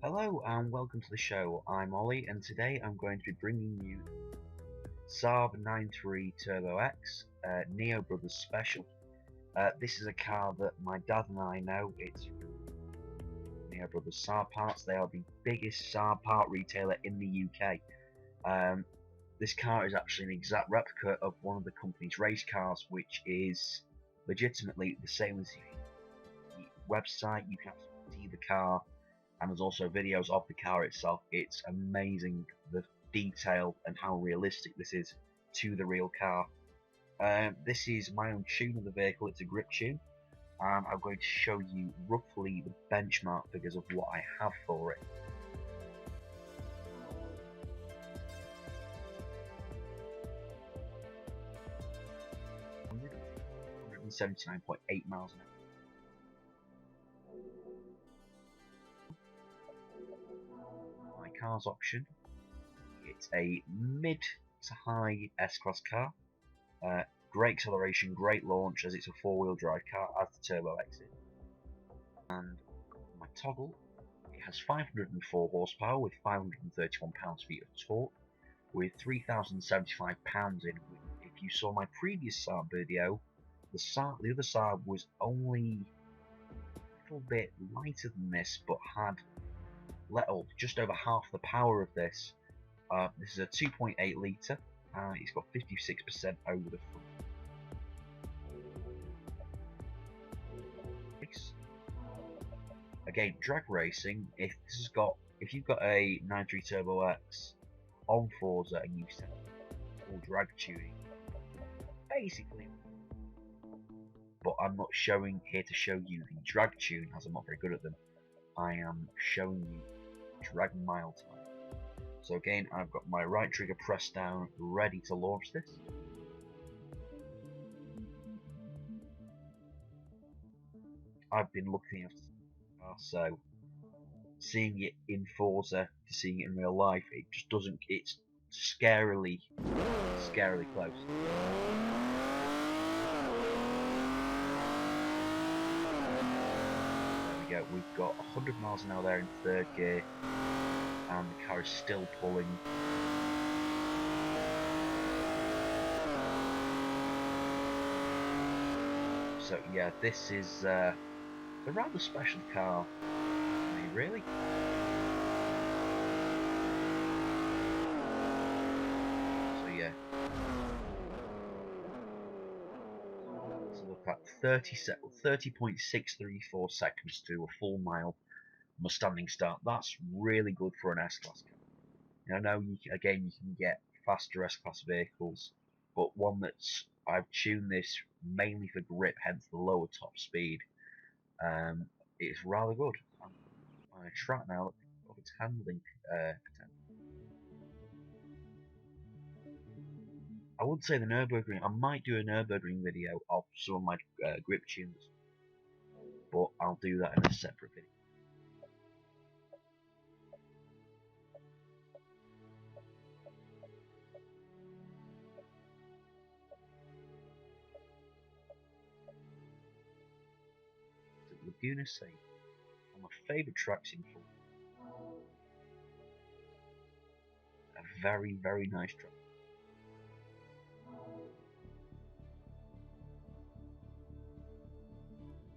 Hello and welcome to the show. I'm Ollie and today I'm going to be bringing you Saab 93 Turbo X Neo Brothers Special. This is a car that my dad and I know. It's Neo Brothers Saab parts. They are the biggest Saab part retailer in the UK. This car is actually an exact replica of one of the company's race cars, which is legitimately the same as the website. You can see the car, and there's also videos of the car itself. It's amazing the detail and how realistic this is to the real car. This is my own tune of the vehicle. It's a grip tune, and I'm going to show you roughly the benchmark figures of what I have for it. 179.8 miles an hour. My car's option, it's a mid to high S-Class car. Great acceleration, great launch, as it's a four-wheel drive car, as the Turbo X is. And my toggle, it has 504 horsepower with 531 pounds-feet of torque, with 3,075 pounds in. If you saw my previous Saab video, the other Saab was only a little bit lighter than this, but had just over half the power of this. This is a 2.8 litre, and it's got 56% over the front. Again, drag racing. If you've got a 93 Turbo X on Forza and you set full drag tuning, basically. But I'm not here to show you the drag tune, as I'm not very good at them. I am showing you drag mile time. So again, I've got my right trigger pressed down, ready to launch this. I've been looking after the car, so seeing it in Forza to seeing it in real life, it just doesn't. It's scarily close. There we go. We've got 100 miles an hour there in third gear, and the car is still pulling. So yeah, this is a rather special car. I mean, really. So yeah. Let's look at 30.634 seconds to a full mile from a standing start. That's really good for an S-Class car. I know you can get faster S-Class vehicles, but one that's I've tuned this mainly for grip, hence the lower top speed. It's rather good. I'm on a track now of its handling potential. I wouldn't say the Nürburgring. I might do a Nürburgring video of some of my grip tunes, but I'll do that in a separate video. Laguna Seca, one of my favourite tracks in Forza. A very, very nice track.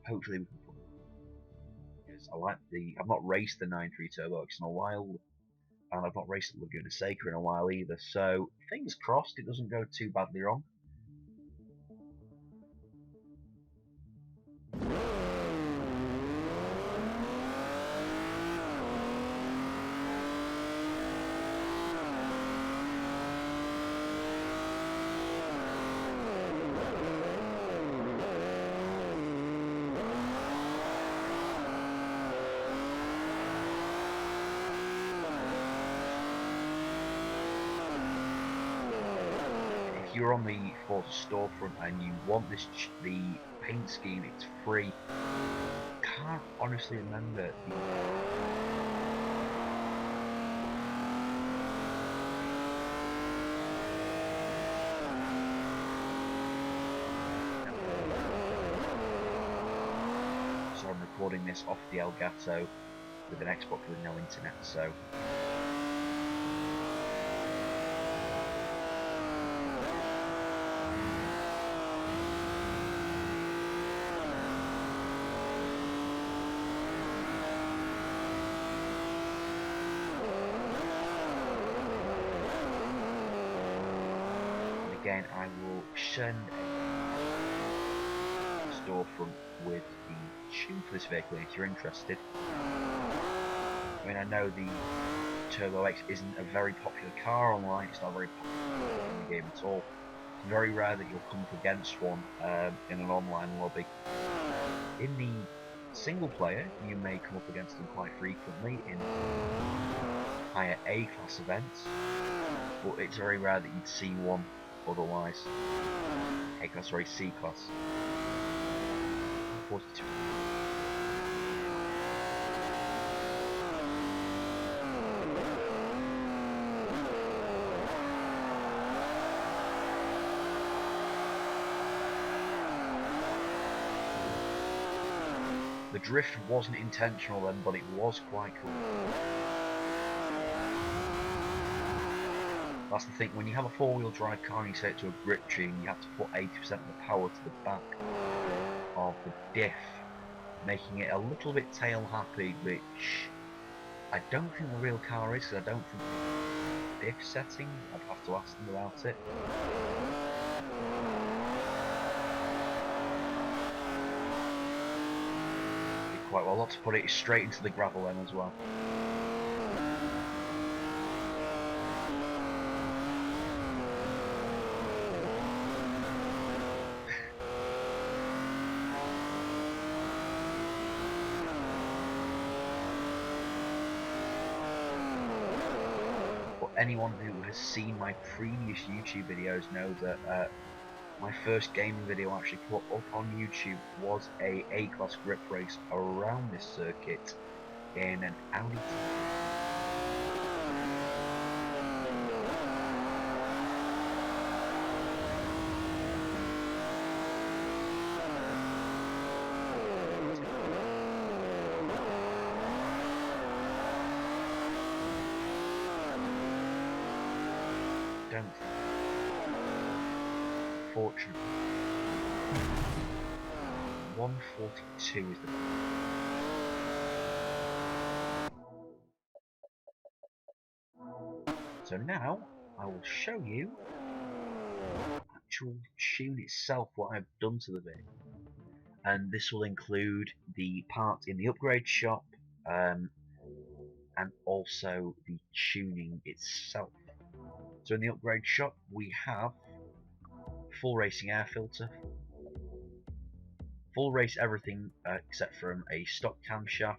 Hopefully we can put it. Because I like I've not raced the 93 Turbo X in a while, and I've not raced the Laguna Seca in a while either, so fingers crossed it doesn't go too badly wrong. If you're on the Forza storefront and you want the paint scheme, it's free. Can't honestly remember so I'm recording this off the Elgato with an Xbox with no internet, so again, I will send a storefront with the tune for this vehicle if you're interested. I mean, I know the Turbo X isn't a very popular car online, it's not very popular in the game at all. It's very rare that you'll come up against one in an online lobby. In the single player, you may come up against them quite frequently in higher A-class events, but it's very rare that you'd see one otherwise. A-class, sorry, C-class. 42. The drift wasn't intentional then, but it was quite cool. That's the thing, when you have a four-wheel drive car and you set it to a grip tune, you have to put 80% of the power to the back of the diff, making it a little bit tail happy, which I don't think the real car is, because I don't think the diff setting, I'd have to ask them about it. Did quite well, not to put it straight into the gravel then as well. Anyone who has seen my previous YouTube videos knows that my first gaming video I actually put up on YouTube was a A-class grip race around this circuit in an Audi. Fortunately, 142 is the So now I will show you the actual tune itself, what I've done to the vehicle, and this will include the parts in the upgrade shop and also the tuning itself. So in the upgrade shop we have full racing air filter, full race everything except from a stock camshaft.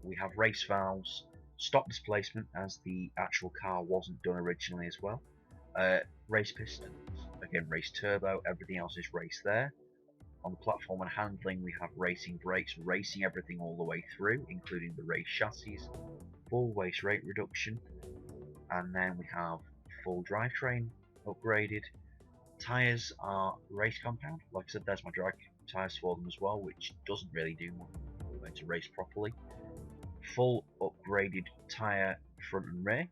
We have race valves, stop displacement as the actual car wasn't done originally as well, race pistons, again race turbo, everything else is race there. On the platform and handling we have racing brakes, racing everything all the way through, including the race chassis, full waste rate reduction, and then we have full drivetrain upgraded. Tyres are race compound, like I said, there's my drag tyres for them as well, which doesn't really do much to race properly. Full upgraded tyre front and rear,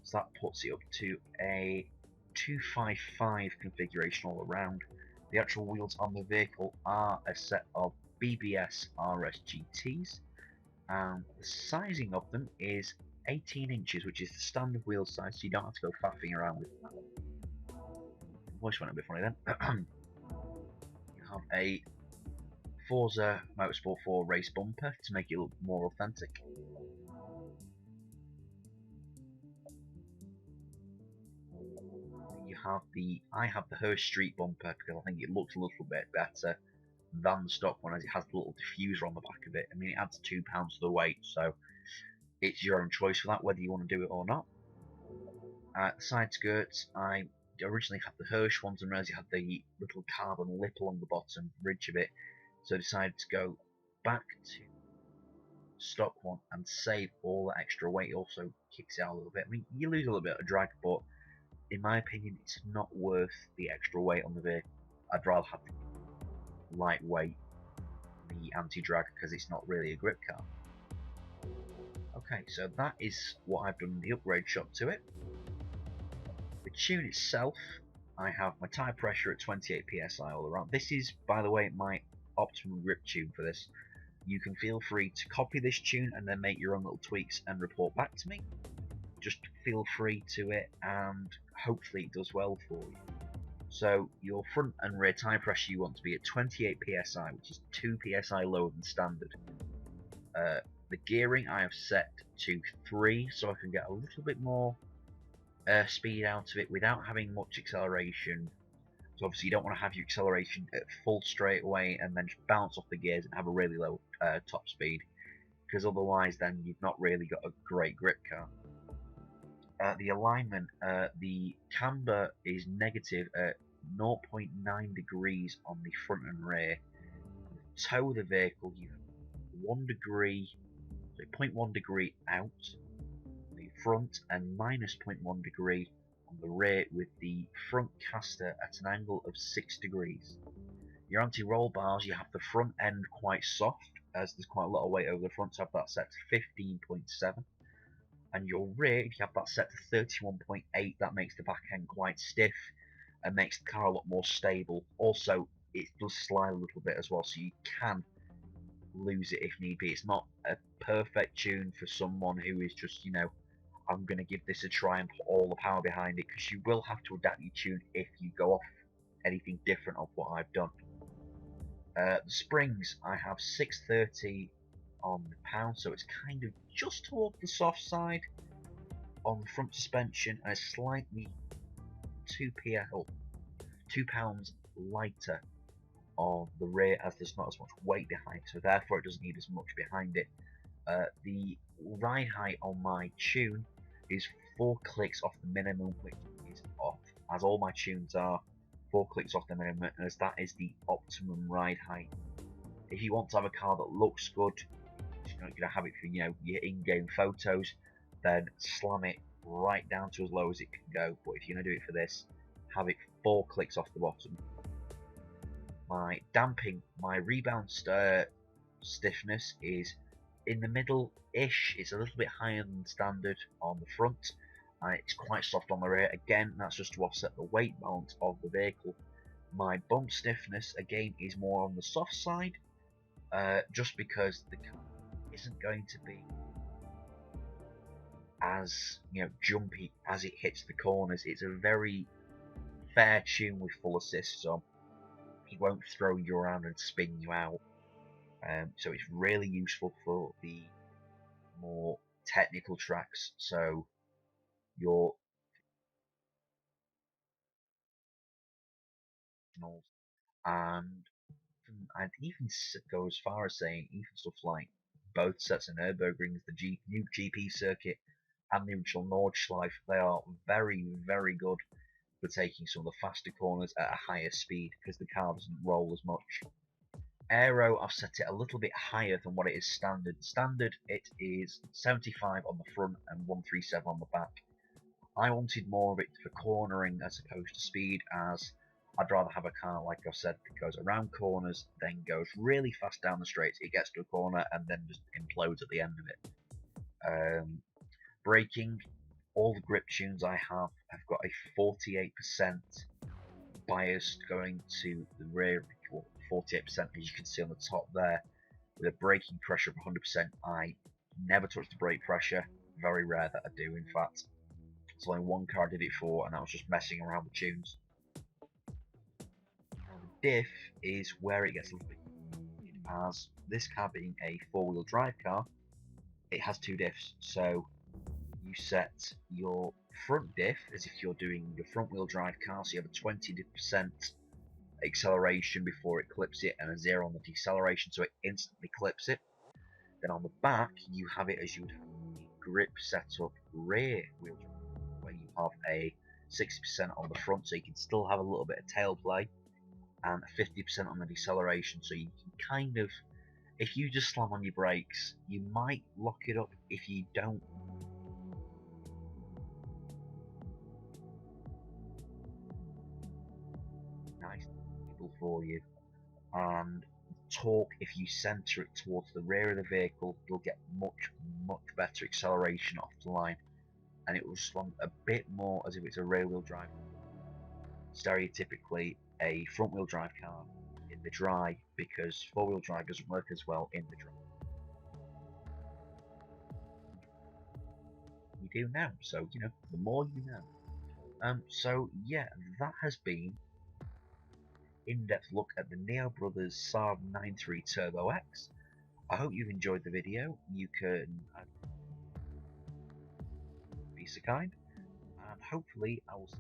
so that puts it up to a 255 configuration all around. The actual wheels on the vehicle are a set of BBS RS GTs, and the sizing of them is 18 inches, which is the standard wheel size, so you don't have to go faffing around with that. Voice went a bit funny then. You have a Forza Motorsport 4 race bumper to make it look more authentic. You have I have the Hurst Street bumper because I think it looks a little bit better than the stock one, as it has the little diffuser on the back of it. I mean, it adds 2 pounds to the weight, so it's your own choice for that, whether you want to do it or not. The side skirts, I originally had the Hirsch ones, and realised you had the little carbon lip along the bottom ridge of it, so I decided to go back to stock one and save all that extra weight. It also kicks it out a little bit. I mean, you lose a little bit of drag, but in my opinion, it's not worth the extra weight on the vehicle. I'd rather have the lightweight, the anti-drag, because it's not really a grip car. Okay, so that is what I've done in the upgrade shop to it. The tune itself, I have my tyre pressure at 28 psi all around. This is, by the way, my optimum grip tune for this. You can feel free to copy this tune and then make your own little tweaks and report back to me. Just feel free to it, and hopefully it does well for you. So your front and rear tyre pressure you want to be at 28 psi, which is 2 psi lower than standard. The gearing I have set to 3, so I can get a little bit more speed out of it without having much acceleration. So obviously you don't want to have your acceleration at full straight away and then just bounce off the gears and have a really low top speed, because otherwise then you've not really got a great grip car. The alignment, the camber is negative at 0.9 degrees on the front and rear. The toe of the vehicle, you have 1 degree, so 0.1 degree out on the front and minus 0.1 degree on the rear, with the front caster at an angle of 6 degrees. Your anti-roll bars, you have the front end quite soft, as there's quite a lot of weight over the front, so have that set to 15.7. And your rear, if you have that set to 31.8, that makes the back end quite stiff and makes the car a lot more stable. Also, it does slide a little bit as well, so you can lose it if need be. It's not a perfect tune for someone who is just, I'm going to give this a try and put all the power behind it, because you will have to adapt your tune if you go off anything different of what I've done. The springs, I have 630 on the pound, so it's kind of just toward the soft side on the front suspension, and it's slightly 2 pounds lighter on the rear, as there's not as much weight behind, so therefore it doesn't need as much behind it. The ride height on my tune is 4 clicks off the minimum, which is off, as all my tunes are 4 clicks off the minimum, as that is the optimum ride height. If you want to have a car that looks good, you're going to have it for your in-game photos, then slam it right down to as low as it can go. But if you're going to do it for this, have it 4 clicks off the bottom. My damping, my rebound stiffness is in the middle-ish. It's a little bit higher than standard on the front, and it's quite soft on the rear. Again, that's just to offset the weight balance of the vehicle. My bump stiffness, again, is more on the soft side, just because the car isn't going to be as jumpy as it hits the corners. It's a very fair tune with full assist, so it won't throw you around and spin you out. So it's really useful for the more technical tracks. So your and I'd even go as far as saying even stuff like both sets of Nürburgrings, the new GP circuit and the original Nordschleife, they are very, very good for taking some of the faster corners at a higher speed, because the car doesn't roll as much. Aero, I've set it a little bit higher than what it is standard. Standard, it is 75 on the front and 137 on the back. I wanted more of it for cornering as opposed to speed, as I'd rather have a car, like I've said, that goes around corners, then goes really fast down the straights. It gets to a corner and then just implodes at the end of it. Braking, all the grip tunes I have got a 48% bias going to the rear, 48%, as you can see on the top there, with a braking pressure of 100%. I never touch the brake pressure, very rare that I do, in fact. It's only one car I did it for, and that was just messing around with tunes. The diff is where it gets a little bit, as this car being a 4-wheel drive car, it has 2 diffs. So you set your front diff as if you're doing your front wheel drive car, so you have a 20% acceleration before it clips it and a 0 on the deceleration, so it instantly clips it. Then on the back you have it as you would have a grip setup rear wheel drive, where you have a 60% on the front, so you can still have a little bit of tail play, and 50% on the deceleration, so you can kind of, if you just slam on your brakes, you might lock it up. If you don't, nice for you. And torque if you centre it towards the rear of the vehicle. You'll get much better acceleration off the line, and it will respond a bit more as if it's a rear wheel drive. Stereotypically a front wheel drive car in the dry, because four wheel drive doesn't work as well in the dry. You do now, so you know, the more you know. So yeah, that has been in-depth look at the Neo Brothers Saab 9.3 Turbo X. I hope you've enjoyed the video. You can be so kind, and hopefully I will see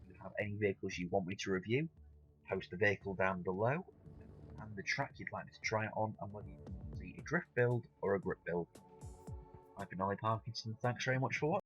if you have any vehicles you want me to review. Post the vehicle down below and the track you'd like me to try it on, and whether you see a drift build or a grip build. I've been Ollie Parkinson. Thanks very much for watching.